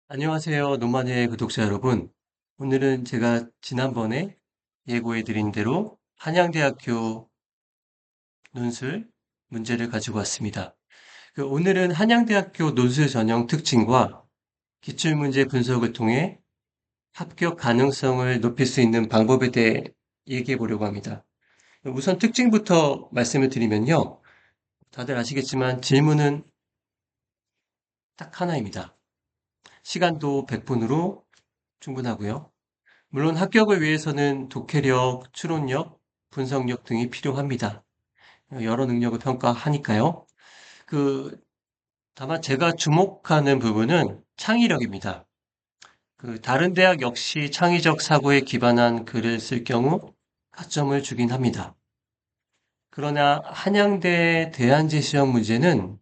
안녕하세요. 노만의 구독자 여러분. 오늘은 제가 지난번에 예고해드린 대로 한양대학교 논술 문제를 가지고 왔습니다. 오늘은 한양대학교 논술 전형 특징과 기출문제 분석을 통해 합격 가능성을 높일 수 있는 방법에 대해 얘기해 보려고 합니다. 우선 특징부터 말씀을 드리면요. 다들 아시겠지만 질문은 딱 하나입니다. 시간도 100분으로 충분하고요. 물론 합격을 위해서는 독해력, 추론력, 분석력 등이 필요합니다. 여러 능력을 평가하니까요. 그, 다만 제가 주목하는 부분은 창의력입니다. 다른 대학 역시 창의적 사고에 기반한 글을 쓸 경우 가점을 주긴 합니다. 그러나 한양대 대안제 시험 문제는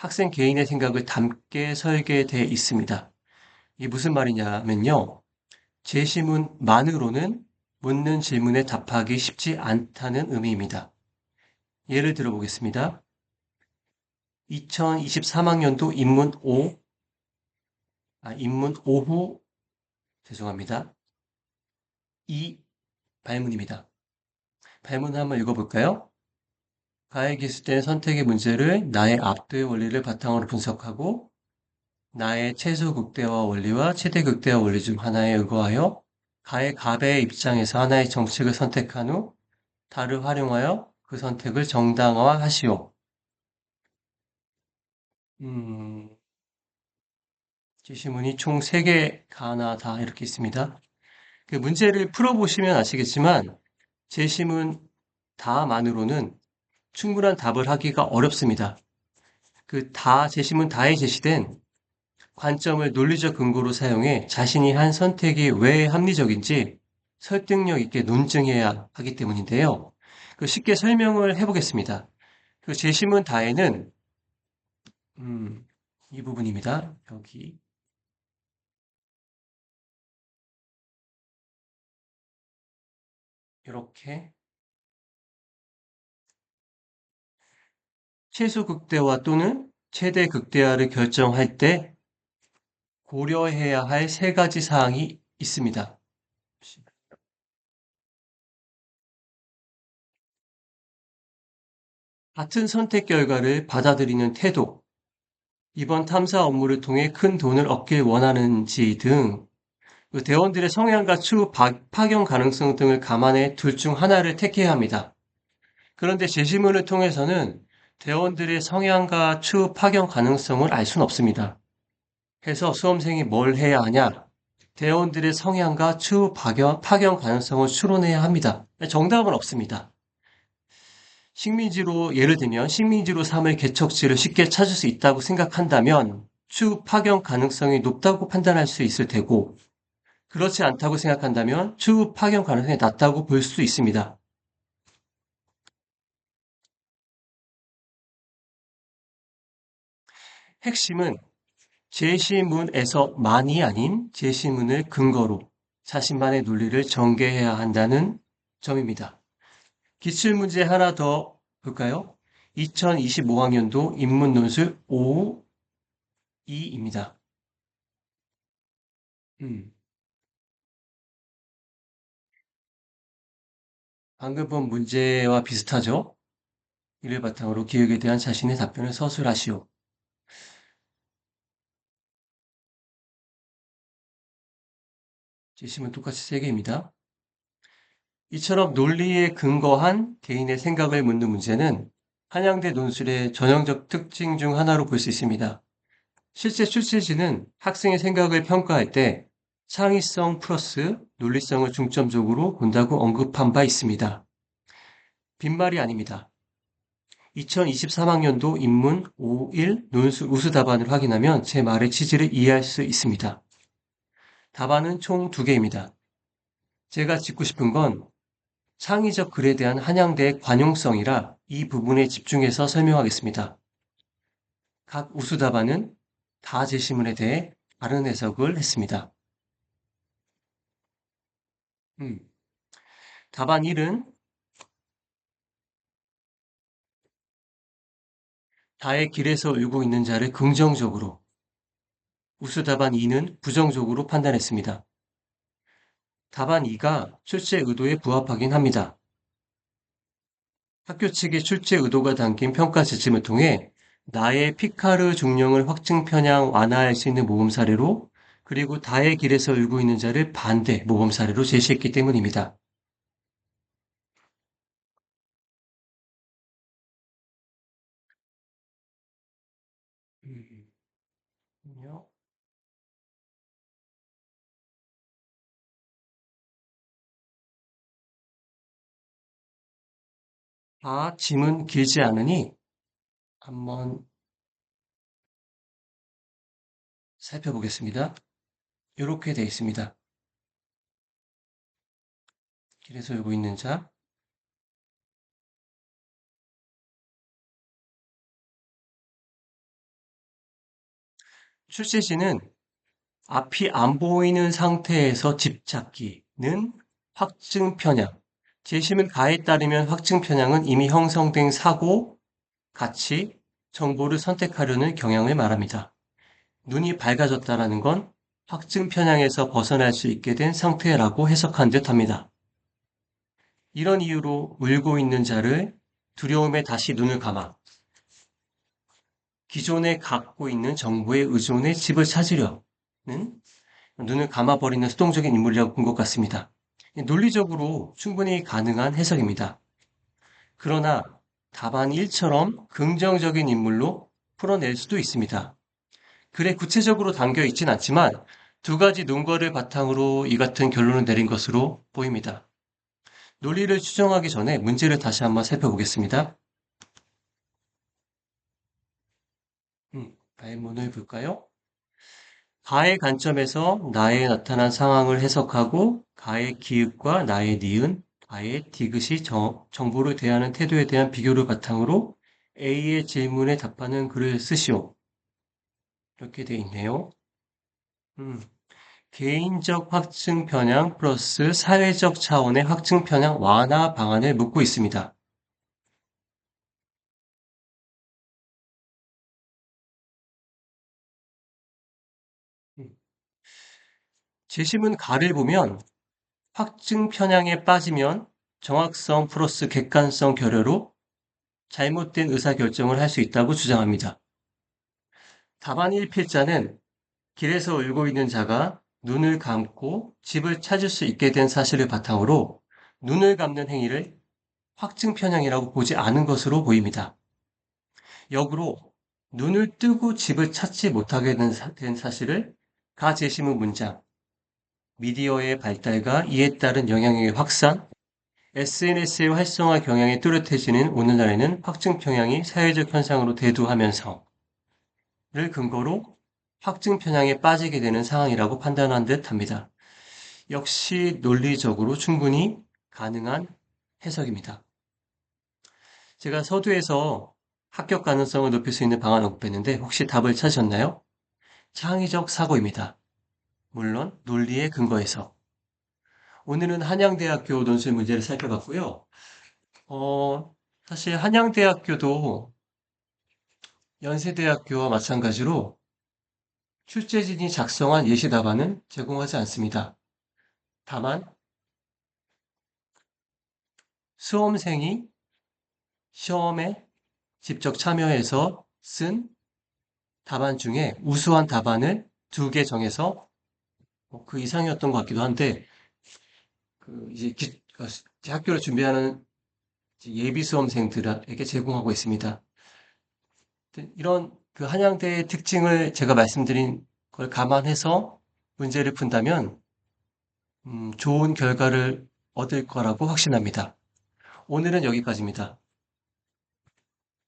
학생 개인의 생각을 담게 설계되어 있습니다. 이게 무슨 말이냐면요. 제시문만으로는 묻는 질문에 답하기 쉽지 않다는 의미입니다. 예를 들어보겠습니다. 2023학년도 인문 5후, 죄송합니다. 이 발문입니다. 발문 한번 읽어볼까요? 가에 기술된 선택의 문제를 나의 압도의 원리를 바탕으로 분석하고 나의 최소 극대화 원리와 최대 극대화 원리 중 하나에 의거하여 가의 갑의 입장에서 하나의 정책을 선택한 후 달을 활용하여 그 선택을 정당화하시오. 음, 제시문이 총 3개가 다 이렇게 있습니다. 그 문제를 풀어보시면 아시겠지만 제시문 다만으로는 충분한 답을 하기가 어렵습니다. 제시문 다에 제시된 관점을 논리적 근거로 사용해 자신이 한 선택이 왜 합리적인지 설득력 있게 논증해야 하기 때문인데요. 쉽게 설명을 해보겠습니다. 제시문 다에는 이 부분입니다. 여기 이렇게 최소 극대화 또는 최대 극대화를 결정할 때 고려해야 할 3가지 사항이 있습니다. 같은 선택 결과를 받아들이는 태도, 이번 탐사 업무를 통해 큰 돈을 얻길 원하는지 등 대원들의 성향과 추후 파견 가능성 등을 감안해 둘 중 하나를 택해야 합니다. 그런데 제시문을 통해서는 대원들의 성향과 추후 파견 가능성을 알 수는 없습니다. 해서 수험생이 뭘 해야 하냐? 대원들의 성향과 추후 파견 가능성을 추론해야 합니다. 정답은 없습니다. 예를 들면 식민지로 삼을 개척지를 쉽게 찾을 수 있다고 생각한다면 추후 파견 가능성이 높다고 판단할 수 있을 테고, 그렇지 않다고 생각한다면 추후 파견 가능성이 낮다고 볼 수 있습니다. 핵심은 제시문에서만이 아닌 제시문을 근거로 자신만의 논리를 전개해야 한다는 점입니다. 기출문제 하나 더 볼까요? 2025학년도 인문논술 5.2입니다. 방금 본 문제와 비슷하죠? 이를 바탕으로 기억에 대한 자신의 답변을 서술하시오. 제시문 똑같이 3개입니다. 이처럼 논리에 근거한 개인의 생각을 묻는 문제는 한양대 논술의 전형적 특징 중 하나로 볼 수 있습니다. 실제 출제진은 학생의 생각을 평가할 때 창의성 플러스 논리성을 중점적으로 본다고 언급한 바 있습니다. 빈말이 아닙니다. 2023학년도 인문 5.1 논술 우수 답안을 확인하면 제 말의 취지를 이해할 수 있습니다. 답안은 총 2개입니다. 제가 짚고 싶은 건 창의적 글에 대한 한양대의 관용성이라 이 부분에 집중해서 설명하겠습니다. 각 우수 답안은 다 제시문에 대해 다른 해석을 했습니다. 음, 답안 1은 다의 길에서 울고 있는 자를 긍정적으로, 우수 답안 2는 부정적으로 판단했습니다. 답안 2가 출제 의도에 부합하긴 합니다. 학교 측의 출제 의도가 담긴 평가 지침을 통해 나의 피카르 중령을 확증 편향 완화할 수 있는 모범 사례로 그리고 다의 길에서 울고 있는 자를 반대 모범 사례로 제시했기 때문입니다. 요 짐은 길지 않으니 한번 살펴보겠습니다. 이렇게 되어 있습니다. 길에서 울고 있는 자. 출제시는 앞이 안 보이는 상태에서 집찾기는 확증 편향. 재심은 가에 따르면 확증 편향은 이미 형성된 사고, 가치, 정보를 선택하려는 경향을 말합니다. 눈이 밝아졌다라는 건 확증 편향에서 벗어날 수 있게 된 상태라고 해석한 듯 합니다. 이런 이유로 울고 있는 자를 두려움에 다시 눈을 감아 기존에 갖고 있는 정보에 의존해 집을 찾으려는 눈을 감아버리는 수동적인 인물이라고 본 것 같습니다. 논리적으로 충분히 가능한 해석입니다. 그러나 답안 1처럼 긍정적인 인물로 풀어낼 수도 있습니다. 글에 구체적으로 담겨 있진 않지만 두 가지 논거를 바탕으로 이 같은 결론을 내린 것으로 보입니다. 논리를 추정하기 전에 문제를 다시 한번 살펴보겠습니다. 발문을 볼까요? 가의 관점에서 나의 나타난 상황을 해석하고 가의 기읍과 나의 니은, 가의 디귿이 정보를 대하는 태도에 대한 비교를 바탕으로 A의 질문에 답하는 글을 쓰시오. 이렇게 돼 있네요. 음, 개인적 확증 편향 플러스 사회적 차원의 확증 편향 완화 방안을 묻고 있습니다. 음, 제시문 가를 보면 확증 편향에 빠지면 정확성 플러스 객관성 결여로 잘못된 의사결정을 할 수 있다고 주장합니다. 답안 1필자는 길에서 울고 있는 자가 눈을 감고 집을 찾을 수 있게 된 사실을 바탕으로 눈을 감는 행위를 확증 편향이라고 보지 않은 것으로 보입니다. 역으로 눈을 뜨고 집을 찾지 못하게 된 사실을 가제시문 문장, 미디어의 발달과 이에 따른 영향력의 확산, SNS의 활성화 경향이 뚜렷해지는 오늘날에는 확증 편향이 사회적 현상으로 대두하면서 를 근거로 확증 편향에 빠지게 되는 상황이라고 판단한 듯 합니다. 역시 논리적으로 충분히 가능한 해석입니다. 제가 서두에서 합격 가능성을 높일 수 있는 방안을 공부했는데 혹시 답을 찾으셨나요? 창의적 사고입니다. 물론 논리에 근거해서. 오늘은 한양대학교 논술 문제를 살펴봤고요. 사실 한양대학교도 연세대학교와 마찬가지로 출제진이 작성한 예시 답안은 제공하지 않습니다. 다만 수험생이 시험에 직접 참여해서 쓴 답안 중에 우수한 답안을 2개 정해서 그 이상이었던 것 같기도 한데 이제 학교를 준비하는 예비 수험생들에게 제공하고 있습니다. 이런 그 한양대의 특징을 제가 말씀드린 걸 감안해서 문제를 푼다면 좋은 결과를 얻을 거라고 확신합니다. 오늘은 여기까지입니다.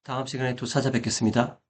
다음 시간에 또 찾아뵙겠습니다.